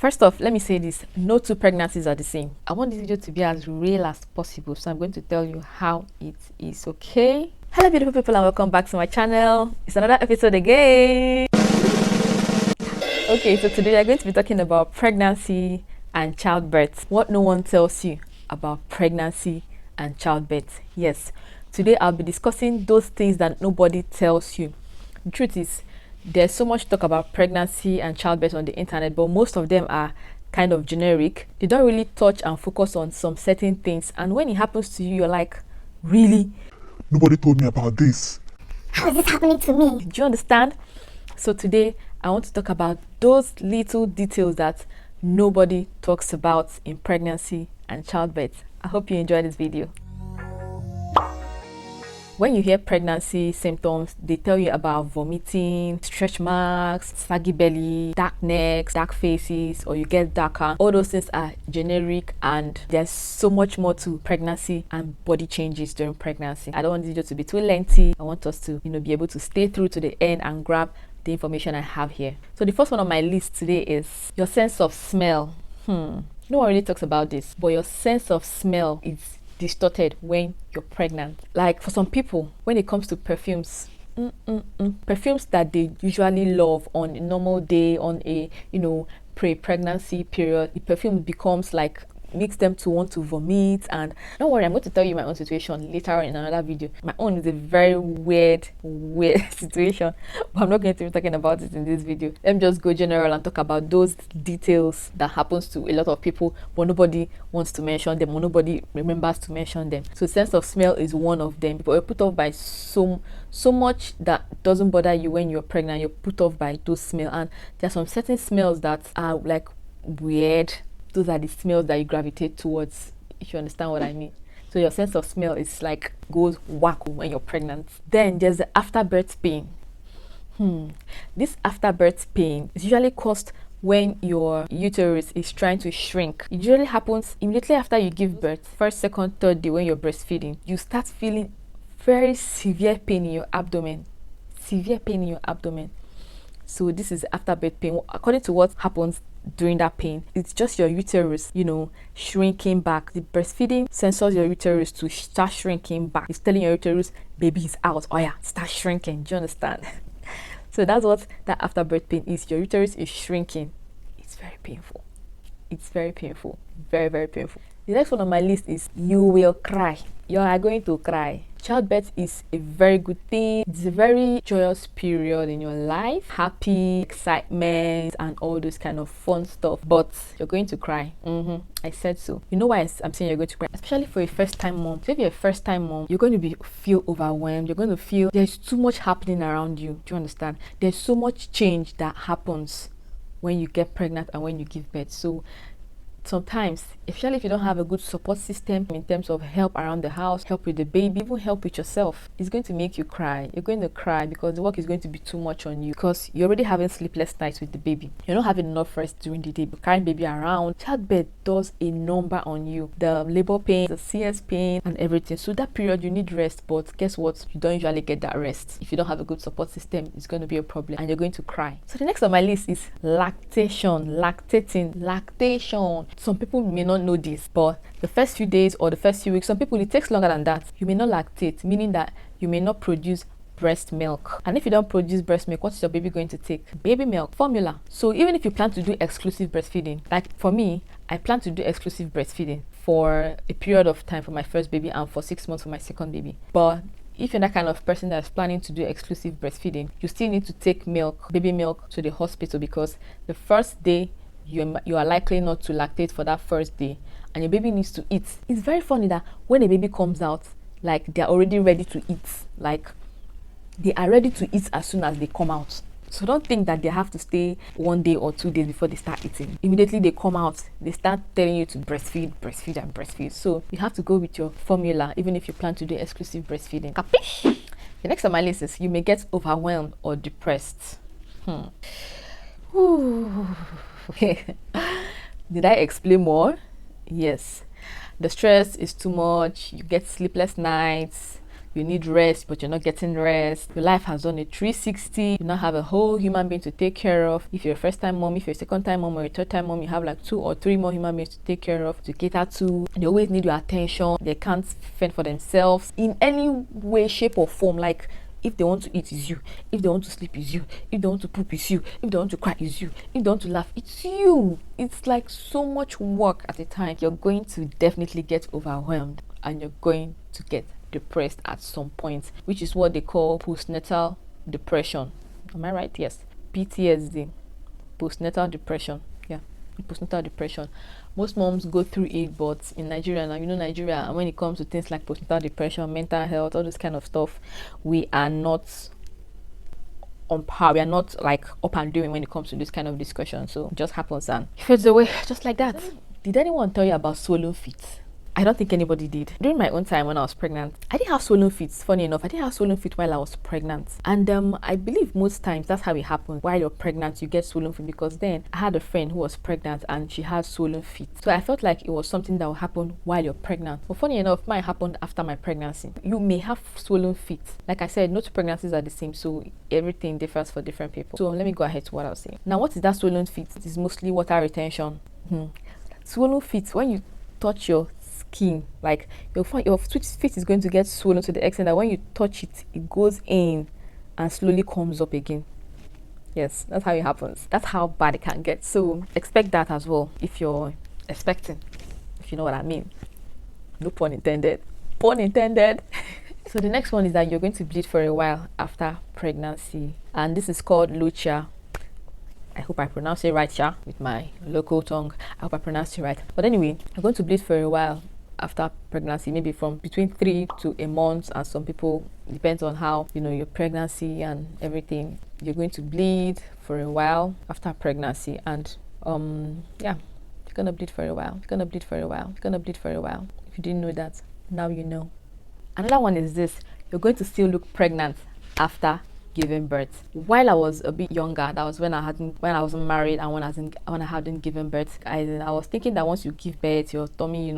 First off, let me say this: no two pregnancies are the same. I want this video to be as real as possible, so I'm going to tell you how it is. Okay? Hello beautiful people, and welcome back to my channel. It's another episode again. Okay, so today we're going to be talking about pregnancy and childbirth. What no one tells you about pregnancy and childbirth. Yes, today I'll be discussing those things that nobody tells you. The truth is, there's so much talk about pregnancy and childbirth on the internet, but most of them are kind of generic. They don't really touch and focus on some certain things, and when it happens to you, you're like, really? Nobody told me about this. How is this happening to me? Do you understand? So today I want to talk about those little details that nobody talks about in pregnancy and childbirth. I hope you enjoy this video. When you hear pregnancy symptoms, they tell you about vomiting, stretch marks, saggy belly, dark necks, dark faces, or you get darker. All those things are generic, and there's so much more to pregnancy and body changes during pregnancy. I don't want this video to be too lengthy. I want us to, be able to stay through to the end and grab the information I have here. So the first one on my list today is your sense of smell. No one really talks about this, but your sense of smell is distorted when you're pregnant. Like for some people, when it comes to perfumes, perfumes that they usually love on a normal day, on a pre-pregnancy period, the perfume becomes like, makes them to want to vomit. And don't worry, I'm going to tell you my own situation later on in another video. My own is a very weird situation, but I'm not going to be talking about it in this video. Let me just go general and talk about those details that happens to a lot of people, but nobody wants to mention them, or nobody remembers to mention them. So sense of smell is one of them. People are put off by so much that doesn't bother you when you're pregnant. You're put off by those smells, and there are some certain smells that are like weird. Those are the smells that you gravitate towards, if you understand what I mean. So your sense of smell is like goes wacko when you're pregnant. Then there's the afterbirth pain. This afterbirth pain is usually caused when your uterus is trying to shrink. It usually happens immediately after you give birth. First, second, third day when you're breastfeeding, you start feeling very severe pain in your abdomen. Severe pain in your abdomen. So this is afterbirth pain. According to what happens during that pain, it's just your uterus, shrinking back. The breastfeeding sensors your uterus to start shrinking back. It's telling your uterus, baby is out. Oh yeah, start shrinking. Do you understand? So that's what that afterbirth pain is. Your uterus is shrinking. It's very painful. It's very painful. Very, very painful. The next one on my list is you will cry. You are going to cry. Childbirth is a very good thing. It's a very joyous period in your life. Happy, excitement, and all those kind of fun stuff. But you're going to cry. I said so. You know why I'm saying you're going to cry? Especially for a first-time mom. So if you're a first-time mom, you're going to feel overwhelmed. You're going to feel there's too much happening around you. Do you understand? There's so much change that happens when you get pregnant and when you give birth. So sometimes, especially if you don't have a good support system in terms of help around the house, help with the baby, even help with yourself, it's going to make you cry. You're going to cry because the work is going to be too much on you, because you're already having sleepless nights with the baby. You're not having enough rest during the day. You're carrying baby around. Childbirth does a number on you. The labor pain, the CS pain, and everything. So that period you need rest, but guess what? You don't usually get that rest. If you don't have a good support system, it's going to be a problem, and you're going to cry. So the next on my list is lactation. Lactation. Some people may not know this, but the first few days or the first few weeks, some people it takes longer than that. You may not lactate, meaning that you may not produce breast milk. And if you don't produce breast milk, what is your baby going to take? Baby milk, formula. So even if you plan to do exclusive breastfeeding, like for me, I plan to do exclusive breastfeeding for a period of time for my first baby and for 6 months for my second baby. But if you're that kind of person that's planning to do exclusive breastfeeding, you still need to take milk, baby milk, to the hospital, because the first day you are likely not to lactate for that first day, and your baby needs to eat. It's very funny that when a baby comes out, like they're already ready to eat. Like they are ready to eat as soon as they come out. So don't think that they have to stay 1 day or 2 days before they start eating. Immediately they come out, they start telling you to breastfeed. So you have to go with your formula, even if you plan to do exclusive breastfeeding. Capish? The next on my list is you may get overwhelmed or depressed. Did I explain more? Yes. The stress is too much. You get sleepless nights. you need rest, but you're not getting rest. Your life has done a 360. You now have a whole human being to take care of. If you're a first time mom, if you're a second time mom, or a third time mom, you have like 2 or 3 more human beings to take care of, to cater to. They always need your attention. They can't fend for themselves in any way, shape, or form. Like, if they want to eat, is you. If they want to sleep, is you. If they want to poop, is you. If they want to cry, is you. If they want to laugh, it's you. It's like so much work at a time. You're going to definitely get overwhelmed, and you're going to get depressed at some point, which is what they call postnatal depression. Am I right? Yes. PTSD. Postnatal depression. Yeah. Postnatal depression. Most moms go through it, but in Nigeria now, Nigeria, and when it comes to things like postnatal depression, mental health, all this kind of stuff, we are not on par. We are not like up and doing when it comes to this kind of discussion. So it just happens and fades away just like that. Did anyone tell you about swollen feet? I don't think anybody did. During my own time when I was pregnant, I didn't have swollen feet. Funny enough, I didn't have swollen feet while I was pregnant. And I believe most times that's how it happens. While you're pregnant, you get swollen feet, because then I had a friend who was pregnant and she had swollen feet. So I felt like it was something that would happen while you're pregnant. But funny enough, mine happened after my pregnancy. You may have swollen feet. Like I said, no two pregnancies are the same, so everything differs for different people. So let me go ahead to what I was saying. Now, what is that swollen feet? It is mostly water retention. Swollen feet, when you touch your skin, like your feet is going to get swollen to the extent that when you touch it, it goes in and slowly comes up again. Yes, that's how it happens. That's how bad it can get. So expect that as well if you're expecting, if you know what I mean. No pun intended. Pun intended. So the next one is that you're going to bleed for a while after pregnancy, and this is called lucha. I hope I pronounce it right, yeah, with my local tongue. I hope I pronounced it right. But anyway, you're going to bleed for a while after pregnancy, maybe from between 3 to a month, and some people, depends on how your pregnancy and everything. You're going to bleed for a while after pregnancy, and yeah, you're gonna bleed for a while. You're gonna bleed for a while. You're gonna bleed for a while. If you didn't know that, now you know. Another one is this: you're going to still look pregnant after giving birth. While I was a bit younger, that was when I wasn't married, and when I hadn't given birth, I was thinking that once you give birth, your tummy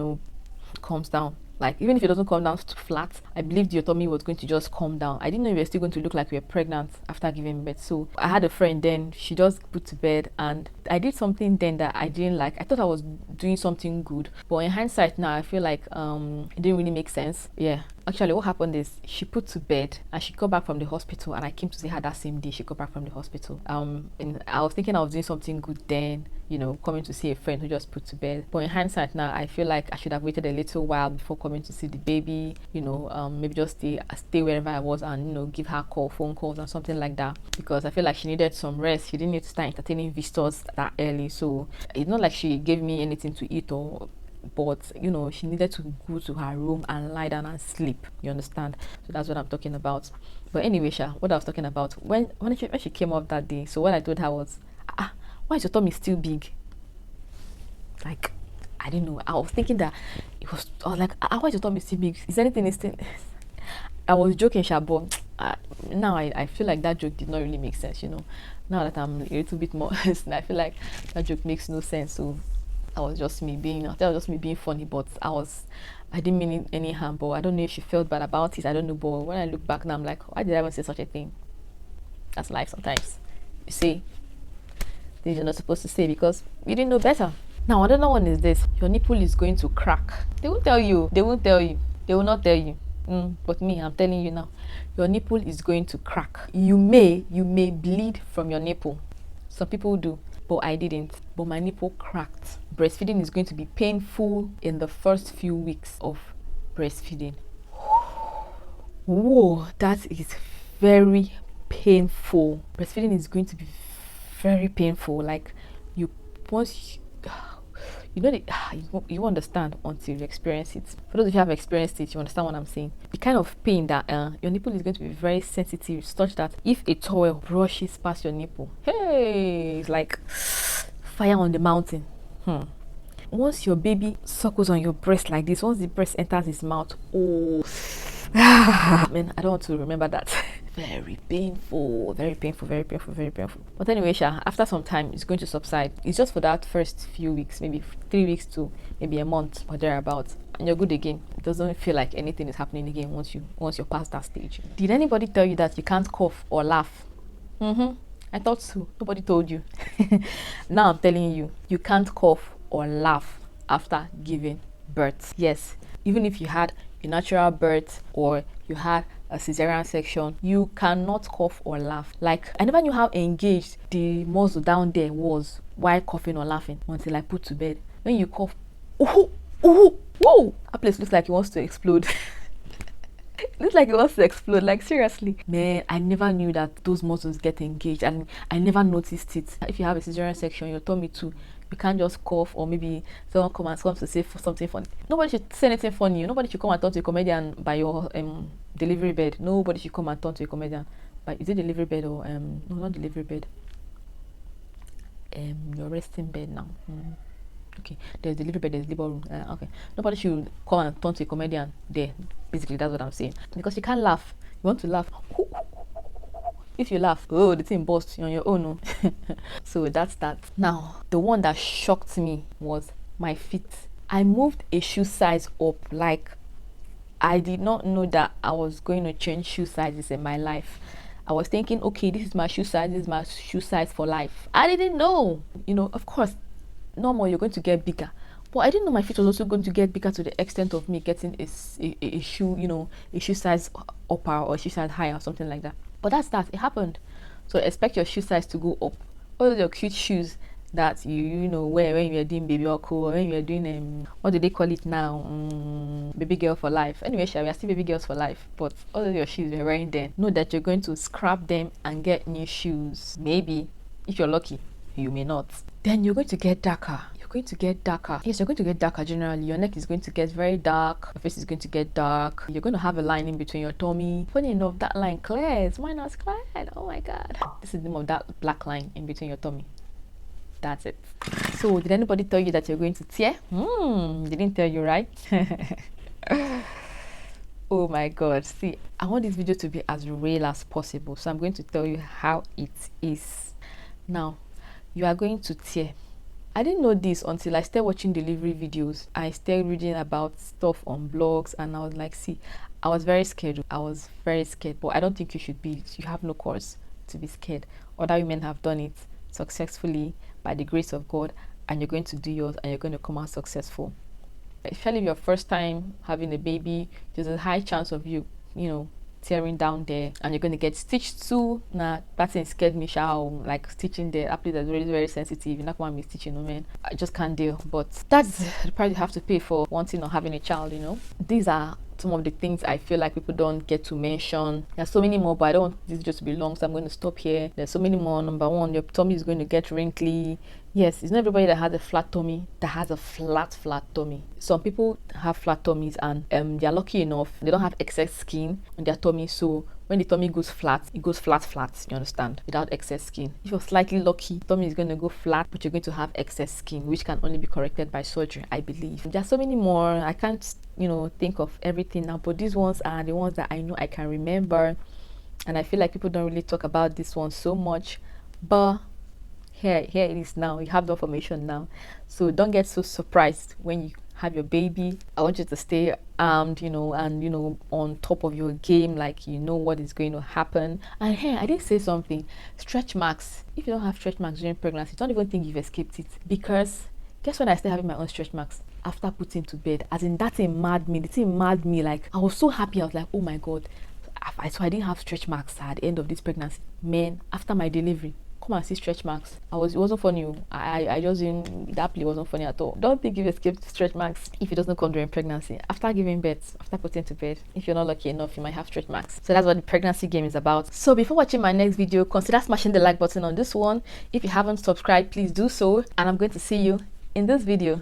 calms down. Like, even if it doesn't come down flat, I believed your tummy was going to just calm down. I didn't know you were still going to look like you were pregnant after giving birth. So I had a friend then, she just put to bed, and I did something then that I didn't like. I thought I was doing something good, but in hindsight now, I feel like it didn't really make sense. Yeah. Actually, what happened is she put to bed and she got back from the hospital, and I came to see her that same day she got back from the hospital. And I was thinking I was doing something good then, coming to see a friend who just put to bed. But in hindsight now, I feel like I should have waited a little while before coming to see the baby, maybe just stay wherever I was and, give her phone calls and something like that, because I feel like she needed some rest. She didn't need to start entertaining visitors that early. So it's not like she gave me anything to eat, but she needed to go to her room and lie down and sleep. You understand? So that's what I'm talking about. But anyway, what I was talking about, when she came up that day, so what I told her was, why is your tummy still big? Like, I didn't know. I was thinking that I was like, why is your tummy still big? Is anything still? I was joking, but now I feel like that joke did not really make sense. Now that I'm a little bit more, I feel like that joke makes no sense. So I thought it was just me being funny, but I didn't mean any harm. But I don't know if she felt bad about it. I don't know. But when I look back now, I'm like, why did I even say such a thing? That's life sometimes. You see, things you're not supposed to say because you didn't know better. Now, another one is this: your nipple is going to crack. They won't tell you. They will not tell you. But me, I'm telling you now, your nipple is going to crack. You may bleed from your nipple. Some people do, but I didn't. But my nipple cracked. Breastfeeding is going to be painful in the first few weeks of breastfeeding. Whoa, that is very painful. Breastfeeding is going to be very painful. Like, you understand until you experience it. For those of you who have experienced it, you understand what I'm saying. The kind of pain that your nipple is going to be very sensitive, such that if a towel brushes past your nipple, hey, it's like fire on the mountain. Once your baby suckles on your breast like this, once the breast enters his mouth, man, I don't want to remember that. very painful, very painful, very painful, very painful. But anyway, after some time, it's going to subside. It's just for that first few weeks, maybe 3 weeks to maybe a month or thereabouts, and you're good again. It doesn't feel like anything is happening again once you're past that stage. Did anybody tell you that you can't cough or laugh? I thought so. Nobody told you. Now I'm telling you, you can't cough or laugh after giving birth. Yes, even if you had a natural birth or you had a cesarean section, you cannot cough or laugh. Like, I never knew how engaged the muscle down there was while coughing or laughing until I put to bed. When you cough, ooh, ooh, whoa, that place looks like it wants to explode. It looks like it wants to explode. Like, seriously, man, I never knew that those muscles get engaged, and I never noticed it. If you have a cesarean section, your tummy too, you can't just cough, or maybe someone comes to say something funny. Nobody should say anything funny. Nobody should come and turn to a comedian by your delivery bed. Nobody should come and turn to a comedian by, is it delivery bed or no, not delivery bed, your resting bed now. Okay, there's delivery bed, there's labor room. Okay, nobody should come and turn to a comedian there. Basically, that's what I'm saying. Because you can't laugh. You want to laugh. If you laugh, oh, the thing bursts on your own. No? So that's that. Now, the one that shocked me was my feet. I moved a shoe size up. Like, I did not know that I was going to change shoe sizes in my life. I was thinking, okay, this is my shoe size. This is my shoe size for life. I didn't know. You know, of course, normal, you're going to get bigger. But I didn't know my feet was also going to get bigger to the extent of me getting a shoe, you know, a shoe size upper or a shoe size higher or something like that. But that's that. It happened. So expect your shoe size to go up. All your cute shoes that you know wear when you're doing baby or cool, or when you're doing what do they call it now? Baby girl for life. Anyway, we are still baby girls for life. But all of your shoes you're wearing then, know that you're going to scrap them and get new shoes. Maybe if you're lucky, you may not. Then you're going to get darker. You're going to get darker. Yes, you're going to get darker generally. Your neck is going to get very dark. Your face is going to get dark. You're going to have a line in between your tummy. Funny enough, that line clears. Mine was cleared. Oh my god. This is the name of that black line in between your tummy. That's it. So, did anybody tell you that you're going to tear? They didn't tell you, right? Oh my god. See, I want this video to be as real as possible. So I'm going to tell you how it is. Now, you are going to tear. I didn't know this until I started watching delivery videos. I started reading about stuff on blogs, and I was like, see, I was very scared. I was very scared, but I don't think you should be. You have no cause to be scared. Other women have done it successfully by the grace of God, and you're going to do yours, and you're going to come out successful. Especially if your first time having a baby, there's a high chance of you know, tearing down there, and you're going to get stitched too. Nah, that thing scared me, like stitching there. That place is really very sensitive. You're not want me stitching, man. I just can't deal. But that's the price you have to pay for wanting or having a child, you know. These are some of the things I feel like people don't get to mention. There's so many more, but I don't want this just to be long, so I'm going to stop here. There's so many more. Number one, your tummy is going to get wrinkly. Yes, it's not everybody that has a flat tummy that has a flat tummy. Some people have flat tummies, and they're lucky enough they don't have excess skin on their tummy, so when the tummy goes flat, it goes flat, you understand, without excess skin. If you're slightly lucky, tummy is going to go flat, but you're going to have excess skin, which can only be corrected by surgery, I believe. There's so many more. I can't, you know, think of everything now, but these ones are the ones that I know I can remember, and I feel like people don't really talk about this one so much, but here it is now. You have the information now, so don't get so surprised when you have your baby. I want you to stay armed, you know, and you know, on top of your game, like you know what is going to happen. And here, I did say something. Stretch marks. If you don't have stretch marks during pregnancy, don't even think you've escaped it, because guess when I started having my own stretch marks after putting to bed, as in that thing mad me. The thing mad me. Like I was so happy. I was like, oh my god. So I didn't have stretch marks at the end of this pregnancy. Man, after my delivery, come and see stretch marks. It wasn't funny. I just didn't, that play wasn't funny at all. Don't think you've escaped stretch marks if it doesn't come during pregnancy. After giving birth, after putting to bed, if you're not lucky enough, you might have stretch marks. So that's what the pregnancy game is about. So before watching my next video, consider smashing the like button on this one. If you haven't subscribed, please do so, and I'm going to see you in this video.